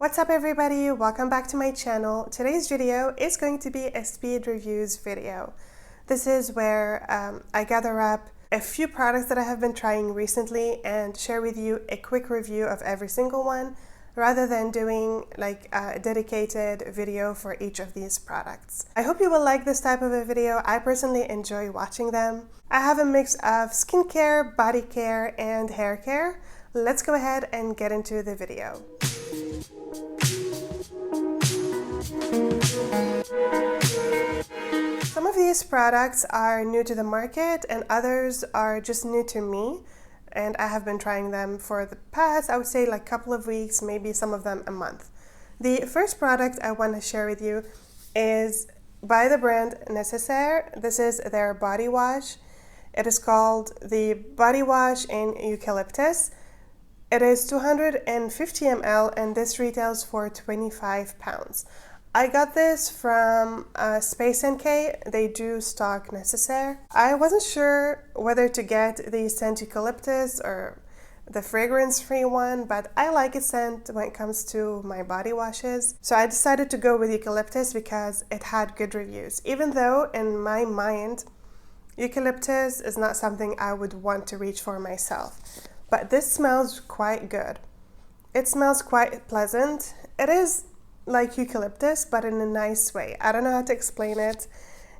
What's up everybody, welcome back to my channel. Today's video is going to be a speed reviews video. This is where I gather up a few products that I have been trying recently and share with you a quick review of every single one rather than doing like a dedicated video for each of these products. I hope you will like this type of a video. I personally enjoy watching them. I have a mix of skincare, body care, and hair care. Let's go ahead and get into the video. Some of these products are new to the market and others are just new to me, and I have been trying them for the past, I would say like couple of weeks, maybe some of them a month. The first product I want to share with you is by the brand Necessaire. This is their body wash. It is called the body wash in Eucalyptus. It is 250 ml and this retails for £25. I got this from Space NK. They do stock Necessaire. I wasn't sure whether to get the scent Eucalyptus or the fragrance-free one, but I like a scent when it comes to my body washes. So I decided to go with Eucalyptus because it had good reviews. Even though in my mind, Eucalyptus is not something I would want to reach for myself. But this smells quite good. It smells quite pleasant. It is like eucalyptus, but in a nice way. I don't know how to explain it.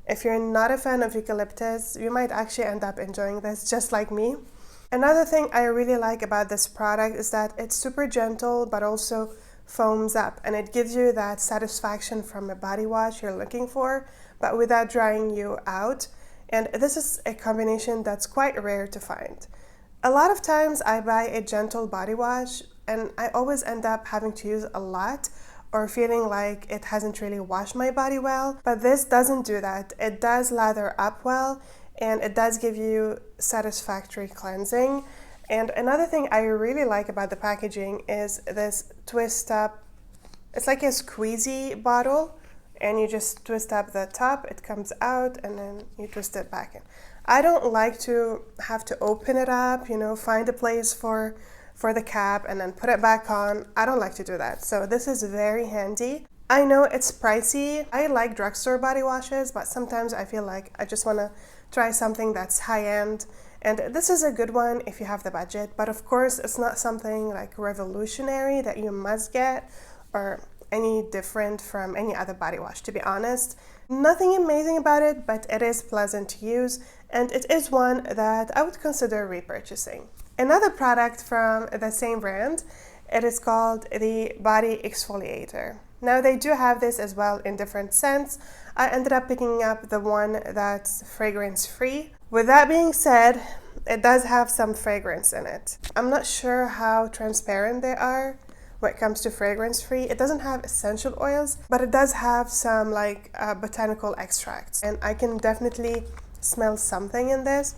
If you're not a fan of eucalyptus, you might actually end up enjoying this just like me. Another thing I really like about this product is that it's super gentle, but also foams up, and it gives you that satisfaction from a body wash you're looking for, but without drying you out. And this is a combination that's quite rare to find. A lot of times I buy a gentle body wash and I always end up having to use a lot or feeling like it hasn't really washed my body well, but this doesn't do that. It does lather up well and it does give you satisfactory cleansing. And another thing I really like about the packaging is this twist up. It's like a squeezy bottle and you just twist up the top, it comes out and then you twist it back in. I don't like to have to open it up, you know, find a place for the cap and then put it back on. I don't like to do that. So this is very handy. I know it's pricey. I like drugstore body washes, but sometimes I feel like I just want to try something that's high-end. And this is a good one if you have the budget. But of course, it's not something like revolutionary that you must get or any different from any other body wash, to be honest. Nothing amazing about it, but it is pleasant to use, and it is one that I would consider repurchasing. Another product from the same brand, it is called the Body Exfoliator. Now they do have this as well in different scents. I ended up picking up the one that's fragrance-free. With that being said, it does have some fragrance in it. I'm not sure how transparent they are when it comes to fragrance-free. It doesn't have essential oils, but it does have some like botanical extracts, and I can definitely smell something in this.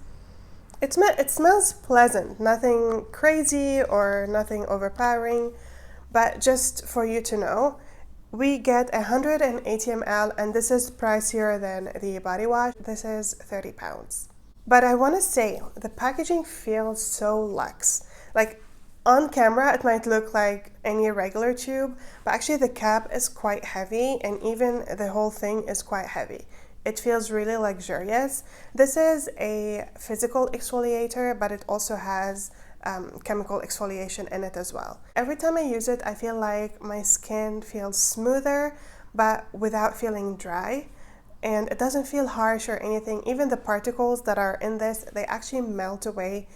It smells pleasant, nothing crazy or nothing overpowering, but just for you to know, we get 180 ml and this is pricier than the body wash. This is £30. But I want to say, the packaging feels so luxe. Like on camera, it might look like any regular tube, but actually the cap is quite heavy and even the whole thing is quite heavy. It feels really luxurious. This is a physical exfoliator, but it also has chemical exfoliation in it as well. Every time I use it, I feel like my skin feels smoother, but without feeling dry. And it doesn't feel harsh or anything. Even the particles that are in this, they actually melt away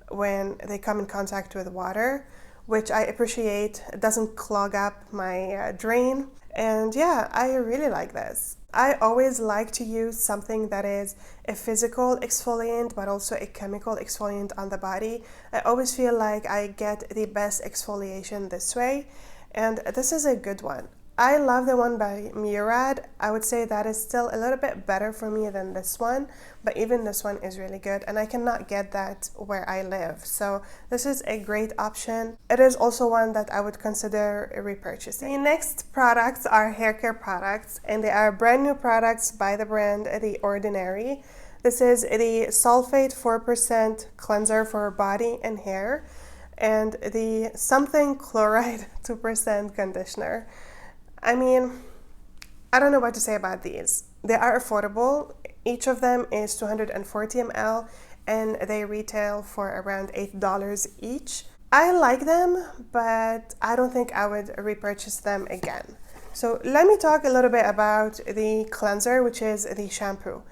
when they come in contact with water, which I appreciate. It doesn't clog up my drain. And yeah, I really like this. I always like to use something that is a physical exfoliant, but also a chemical exfoliant on the body. I always feel like I get the best exfoliation this way, and this is a good one. I love the one by Murad. I would say that is still a little bit better for me than this one, but even this one is really good and I cannot get that where I live. So this is a great option. It is also one that I would consider repurchasing. The next products are hair care products, and they are brand new products by the brand The Ordinary. This is the Sulphate 4% cleanser for body and hair. and the something Chloride 2% conditioner. I mean, I don't know what to say about these. They are affordable. Each of them is 240 ml and they retail for around $8 each. I like them, but I don't think I would repurchase them again. So let me talk a little bit about the cleanser, which is the shampoo.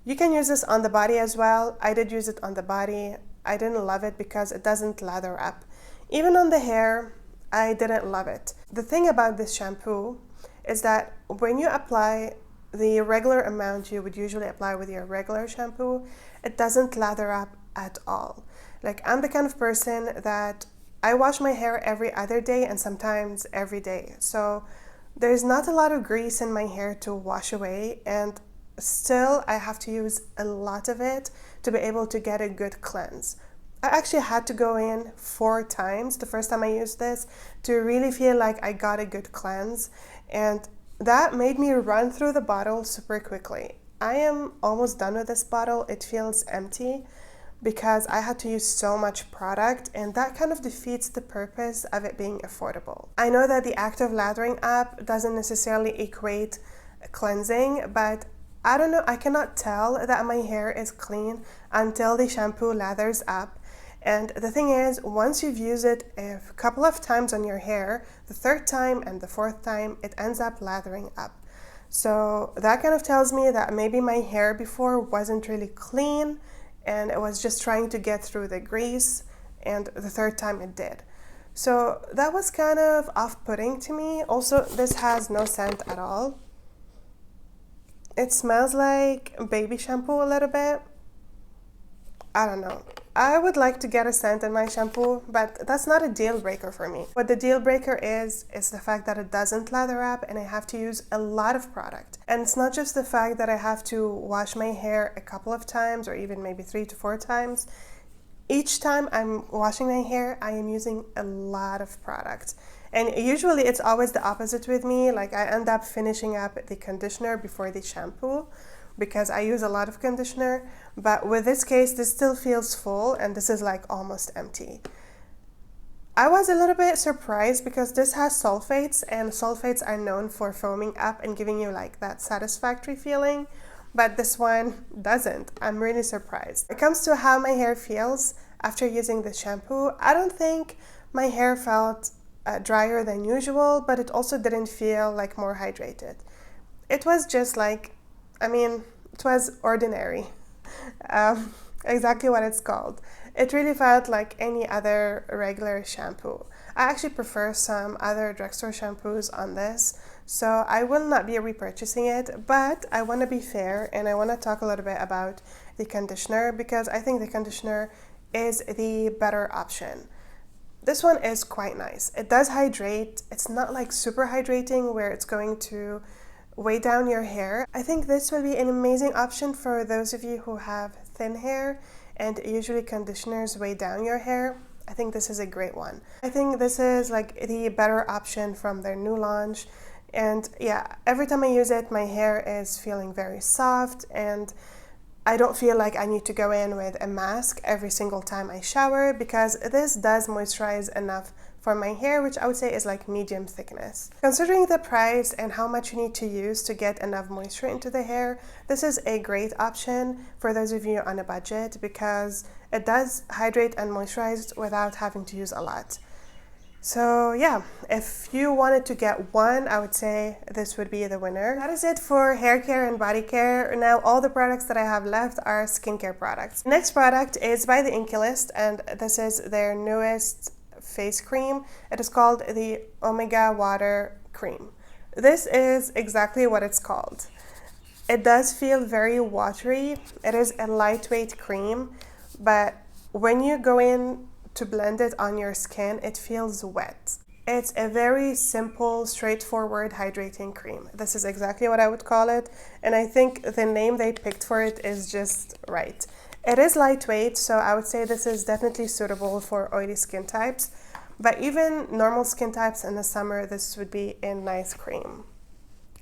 You can use this on the body as well. I did use it on the body. I didn't love it because it doesn't lather up. Even on the hair, I didn't love it. The thing about this shampoo is that when you apply the regular amount you would usually apply with your regular shampoo, it doesn't lather up at all. Like, I'm the kind of person that I wash my hair every other day and sometimes every day. So there's not a lot of grease in my hair to wash away, and still I have to use a lot of it to be able to get a good cleanse. I actually had to go in 4 times the first time I used this to really feel like I got a good cleanse, and that made me run through the bottle super quickly. I am almost done with this bottle. It feels empty because I had to use so much product, and that kind of defeats the purpose of it being affordable. I know that the act of lathering up doesn't necessarily equate cleansing, but I don't know, I cannot tell that my hair is clean until the shampoo lathers up. And the thing is, once you've used it a couple of times on your hair, the 3rd time and the 4th time, it ends up lathering up. So that kind of tells me that maybe my hair before wasn't really clean and it was just trying to get through the grease, and the 3rd time it did. So that was kind of off-putting to me. Also, this has no scent at all. It smells like baby shampoo a little bit. I don't know. I would like to get a scent in my shampoo, but that's not a deal breaker for me. What the deal breaker is the fact that it doesn't lather up and I have to use a lot of product. And it's not just the fact that I have to wash my hair a couple of times or even maybe 3 to 4 times. Each time I'm washing my hair, I am using a lot of product. And usually it's always the opposite with me. Like, I end up finishing up the conditioner before the shampoo because I use a lot of conditioner. But with this case, this still feels full and this is like almost empty. I was a little bit surprised because this has sulfates, and sulfates are known for foaming up and giving you like that satisfactory feeling. But this one doesn't. I'm really surprised. When it comes to how my hair feels after using the shampoo, I don't think my hair felt drier than usual, but it also didn't feel like more hydrated. It was just like, I mean, it was ordinary. Exactly what it's called. It really felt like any other regular shampoo. I actually prefer some other drugstore shampoos on this, so I will not be repurchasing it, but I want to be fair and I want to talk a little bit about the conditioner because I think the conditioner is the better option. This one is quite nice. It does hydrate. It's not like super hydrating where it's going to weigh down your hair. I think this will be an amazing option for those of you who have thin hair and usually conditioners weigh down your hair. I think this is a great one. I think this is like the better option from their new launch. And yeah, every time I use it, my hair is feeling very soft and I don't feel like I need to go in with a mask every single time I shower because this does moisturize enough for my hair, which I would say is like medium thickness. Considering the price and how much you need to use to get enough moisture into the hair, this is a great option for those of you on a budget because it does hydrate and moisturize without having to use a lot. So yeah, if you wanted to get one, I would say this would be the winner. That is it for hair care and body care. Now all the products that I have left are skincare products. Next product is by the Inkey list, and this is their newest face cream. It is called the Omega Water Cream. This is exactly what it's called. It does feel very watery. It is a lightweight cream, but when you go in to blend it on your skin, it feels wet. It's a very simple, straightforward hydrating cream. This is exactly what I would call it, and I think the name they picked for it is just right. It is lightweight, so I would say this is definitely suitable for oily skin types, but even normal skin types in the summer, this would be a nice cream.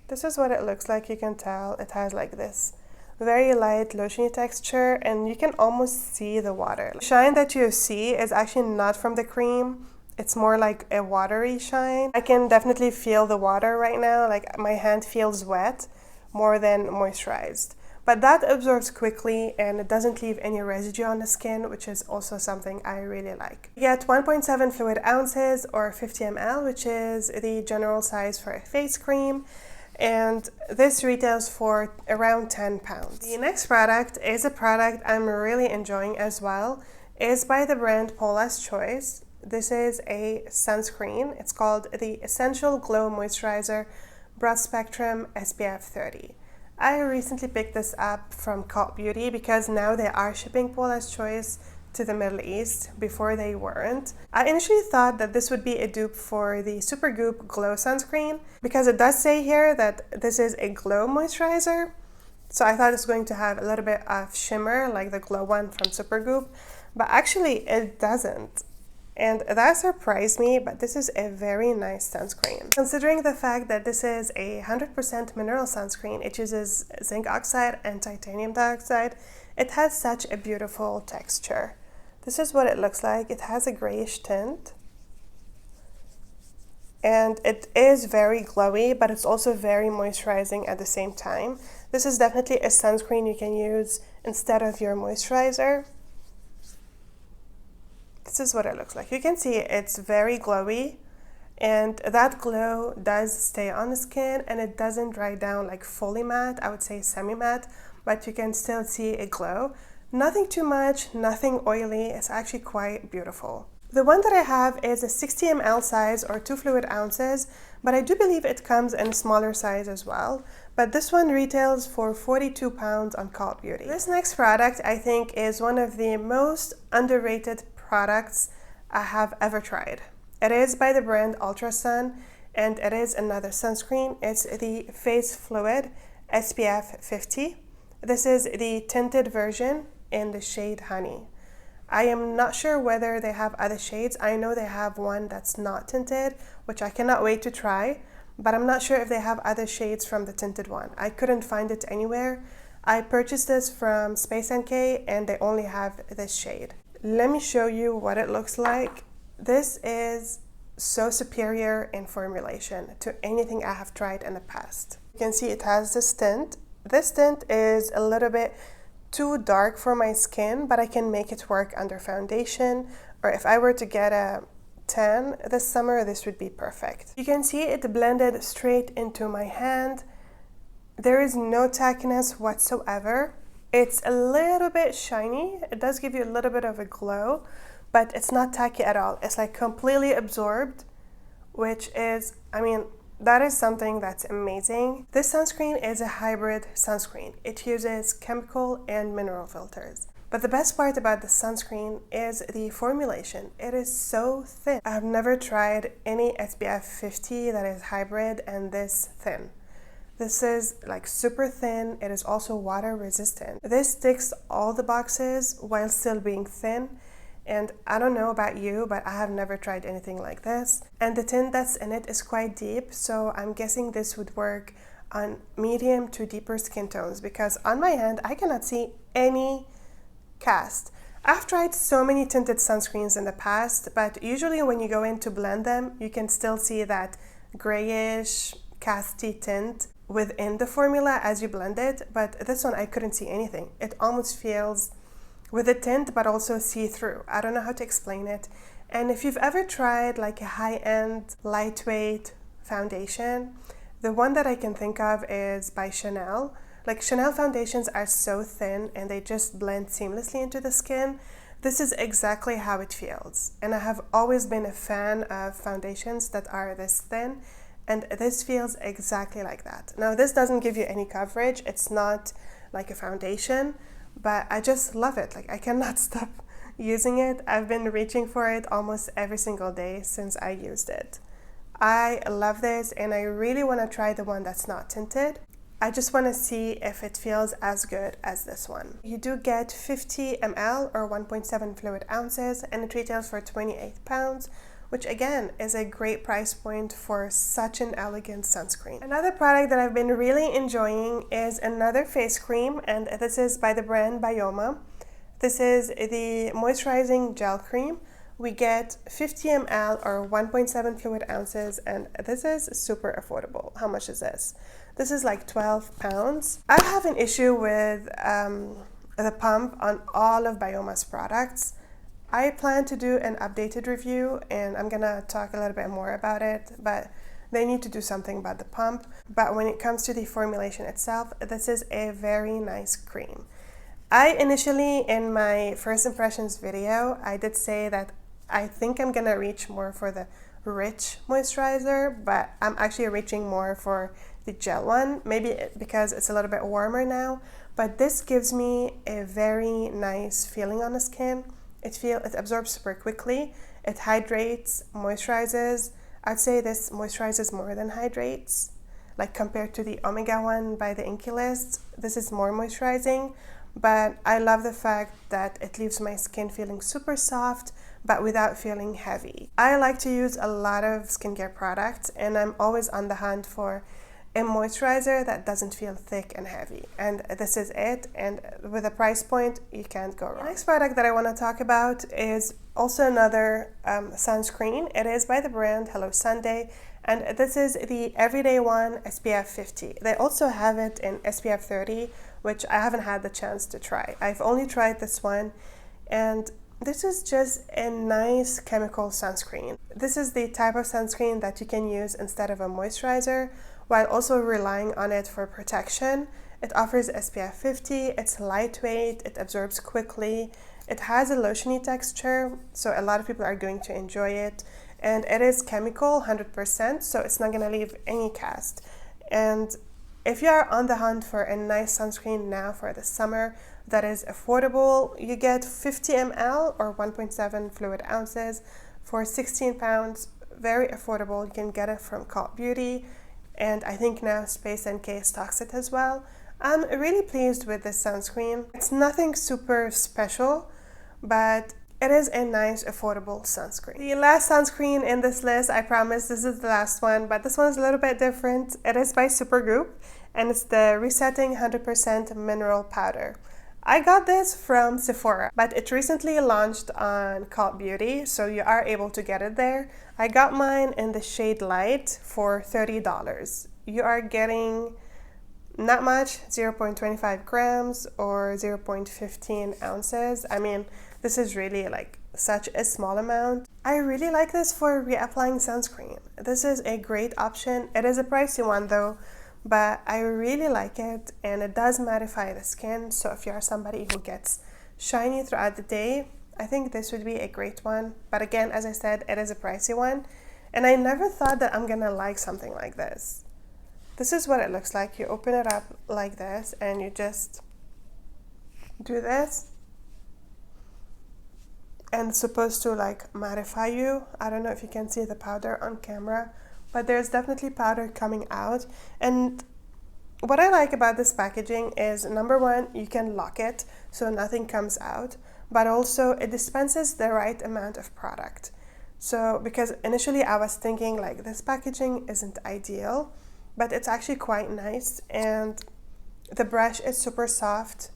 This is what it looks like. You can tell it has like this very light lotiony texture, and you can almost see the water. The shine that you see is actually not from the cream. It's more like a watery shine. I can definitely feel the water right now, like my hand feels wet more than moisturized. But that absorbs quickly and it doesn't leave any residue on the skin, which is also something I really like. You get 1.7 fluid ounces or 50 ml, which is the general size for a face cream. And this retails for around £10. The next product is a product I'm really enjoying as well. It's by the brand Paula's Choice. This is a sunscreen. It's called the Essential Glow Moisturizer Broad Spectrum SPF 30. I recently picked this up from Cultbeauty because now they are shipping Paula's Choice to the Middle East. Before they weren't. I initially thought that this would be a dupe for the Supergoop Glow Sunscreen because it does say here that this is a glow moisturizer. So I thought it's going to have a little bit of shimmer like the glow one from Supergoop, but actually it doesn't. And that surprised me, but this is a very nice sunscreen. Considering the fact that this is a 100% mineral sunscreen, it uses zinc oxide and titanium dioxide, it has such a beautiful texture. This is what it looks like. It has a grayish tint. And it is very glowy, but it's also very moisturizing at the same time. This is definitely a sunscreen you can use instead of your moisturizer. This is what it looks like. You can see it's very glowy, and that glow does stay on the skin and it doesn't dry down like fully matte. I would say semi-matte, but you can still see a glow. Nothing too much, nothing oily. It's actually quite beautiful. The one that I have is a 60 ml size or 2 fluid ounces, but I do believe it comes in a smaller size as well. But this one retails for £42 on Cultbeauty. This next product I think is one of the most underrated products I have ever tried. It is by the brand Ultrasun, and it is another sunscreen. It's the Face Fluid SPF 50. This is the tinted version in the shade Honey. I am not sure whether they have other shades. I know they have one that's not tinted, which I cannot wait to try, but I'm not sure if they have other shades from the tinted one. I couldn't find it anywhere. I purchased this from Space NK and they only have this shade. Let me show you what it looks like. This is so superior in formulation to anything I have tried in the past. You can see it has this tint. This tint is a little bit too dark for my skin, but I can make it work under foundation, or if I were to get a tan this summer, this would be perfect. You can see it blended straight into my hand. There is no tackiness whatsoever. It's a little bit shiny. It does give you a little bit of a glow, but it's not tacky at all. It's like completely absorbed, which is, I mean, that is something that's amazing. This sunscreen is a hybrid sunscreen. It uses chemical and mineral filters. But the best part about the sunscreen is the formulation. It is so thin. I've never tried any SPF 50 that is hybrid and this thin. This is like super thin. It is also water resistant. This ticks all the boxes while still being thin. And I don't know about you, but I have never tried anything like this. And the tint that's in it is quite deep, so I'm guessing this would work on medium to deeper skin tones, because on my hand, I cannot see any cast. I've tried so many tinted sunscreens in the past, but usually when you go in to blend them, you can still see that grayish, casty tint within the formula as you blend it, but this one I couldn't see anything. It almost feels with a tint but also see-through. I don't know how to explain it. And if you've ever tried like a high-end lightweight foundation, the one that I can think of is by Chanel. Like Chanel foundations are so thin and they just blend seamlessly into the skin. This is exactly how it feels. And I have always been a fan of foundations that are this thin, and this feels exactly like that. Now this doesn't give you any coverage. It's not like a foundation, but I just love it. Like I cannot stop using it. I've been reaching for it almost every single day since I used it. I love this and I really want to try the one that's not tinted. I just want to see if it feels as good as this one. You do get 50 ml or 1.7 fluid ounces and it retails for £28, which again is a great price point for such an elegant sunscreen. Another product that I've been really enjoying is another face cream, and this is by the brand Byoma. This is the Moisturizing Gel Cream. We get 50 ml or 1.7 fluid ounces, and this is super affordable. How much is this? This is like 12 pounds. I have an issue with the pump on all of Byoma's products. I plan to do an updated review, and I'm gonna talk a little bit more about it, but they need to do something about the pump. But when it comes to the formulation itself, this is a very nice cream. I initially, in my first impressions video, I did say that I think I'm gonna reach more for the rich moisturizer, but I'm actually reaching more for the gel one, maybe because it's a little bit warmer now, but this gives me a very nice feeling on the skin. It absorbs super quickly, it hydrates, moisturizes. I'd say this moisturizes more than hydrates. Like compared to the Omega one by the Inkey list, this is more moisturizing, but I love the fact that it leaves my skin feeling super soft, but without feeling heavy. I like to use a lot of skincare products, and I'm always on the hunt for a moisturizer that doesn't feel thick and heavy, and this is it. And with a price point, you can't go wrong. The next product that I want to talk about is also another sunscreen. It is by the brand Hello Sunday, and this is the Everyday One SPF 50. They also have it in SPF 30, which I haven't had the chance to try. I've only tried this one, and this is just a nice chemical sunscreen. This is the type of sunscreen that you can use instead of a moisturizer, while also relying on it for protection. It offers SPF 50, it's lightweight, it absorbs quickly, it has a lotiony texture, so a lot of people are going to enjoy it, and it is chemical 100%, so it's not gonna leave any cast. And if you are on the hunt for a nice sunscreen now for the summer that is affordable, you get 50 ml or 1.7 fluid ounces for 16 pounds. Very affordable. You can get it from Cultbeauty, and I think now Space NK stocks it as well. I'm really pleased with this sunscreen. It's nothing super special, but it is a nice, affordable sunscreen. The last sunscreen in this list, I promise this is the last one, but this one's a little bit different. It is by Supergoop, and it's the Resetting 100% Mineral Powder. I got this from Sephora, but it recently launched on Cultbeauty, so you are able to get it there. I got mine in the shade Light for $30. You are getting not much, 0.25 grams or 0.15 ounces. I mean, this is really like such a small amount. I really like this for reapplying sunscreen. This is a great option. It is a pricey one though, but I really like it, and it does mattify the skin. So if you are somebody who gets shiny throughout the day, I think this would be a great one. But again, as I said, it is a pricey one, and I never thought that I'm gonna like something like this. This is what it looks like. You open it up like this, and you just do this, and it's supposed to like mattify you. I don't know if you can see the powder on camera, but there's definitely powder coming out. And what I like about this packaging is, number one, you can lock it so nothing comes out, but also it dispenses the right amount of product. So because initially I was thinking like this packaging isn't ideal, but it's actually quite nice, and the brush is super soft.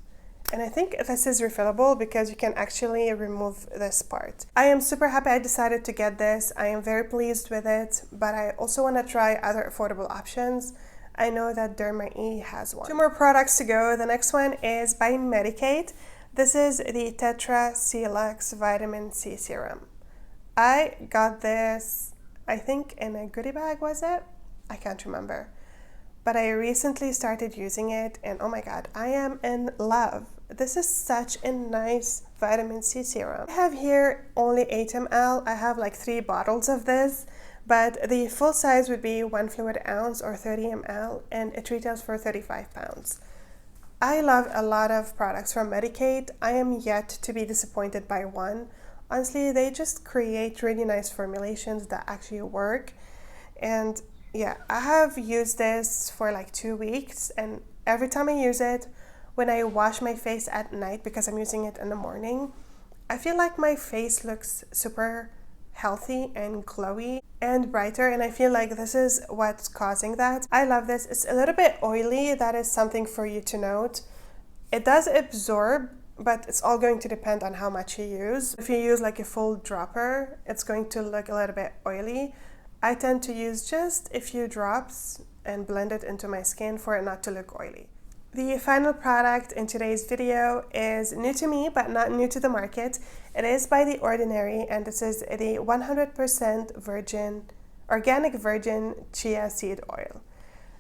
And I think this is refillable because you can actually remove this part. I am super happy I decided to get this. I am very pleased with it, but I also want to try other affordable options. I know that Derma E has one. 2 more products to go. The next one is by Medik8. This is the Tetra C Luxe Vitamin C Serum. I got this, I think in a goodie bag, was it? I can't remember. But I recently started using it, and oh my god, I am in love. This is such a nice vitamin C serum. I have here only 8 ml. I have like 3 bottles of this, but the full size would be 1 fluid ounce or 30 ml, and it retails for 35 pounds. I love a lot of products from Medik8. I am yet to be disappointed by one. Honestly, they just create really nice formulations that actually work. And yeah, I have used this for like 2 weeks, and every time I use it, when I wash my face at night, because I'm using it in the morning, I feel like my face looks super healthy and glowy and brighter, and I feel like this is what's causing that. I love this. It's a little bit oily. That is something for you to note. It does absorb, but it's all going to depend on how much you use. If you use like a full dropper, it's going to look a little bit oily. I tend to use just a few drops and blend it into my skin for it not to look oily. The final product in today's video is new to me, but not new to the market. It is by The Ordinary, and this is the 100% organic virgin chia seed oil.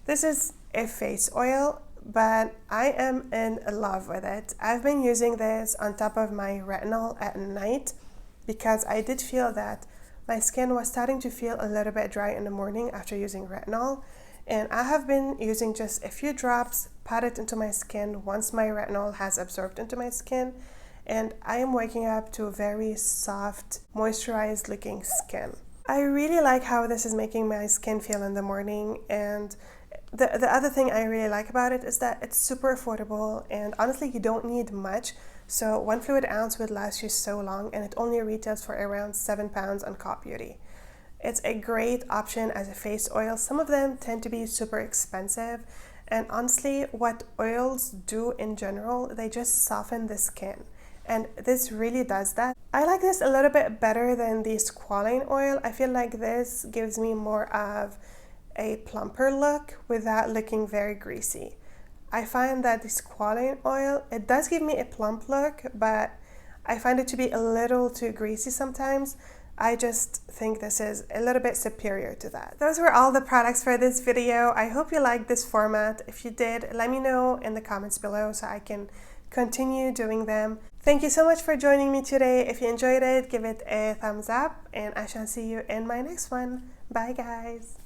This is a face oil, but I am in love with it. I've been using this on top of my retinol at night because I did feel that my skin was starting to feel a little bit dry in the morning after using retinol. And I have been using just a few drops, pat it into my skin once my retinol has absorbed into my skin, and I am waking up to a very soft, moisturized looking skin. I really like how this is making my skin feel in the morning, and the other thing I really like about it is that it's super affordable, and honestly you don't need much. So 1 fluid ounce would last you so long, and it only retails for around £7 on Cultbeauty. It's a great option as a face oil. Some of them tend to be super expensive, and honestly what oils do in general, they just soften the skin, and this really does that. I like this a little bit better than the squalane oil. I feel like this gives me more of a plumper look without looking very greasy. I find that the squalane oil, it does give me a plump look, but I find it to be a little too greasy sometimes. I just think this is a little bit superior to that. Those were all the products for this video. I hope you liked this format. If you did, let me know in the comments below so I can continue doing them. Thank you so much for joining me today. If you enjoyed it, give it a thumbs up, and I shall see you in my next one. Bye guys.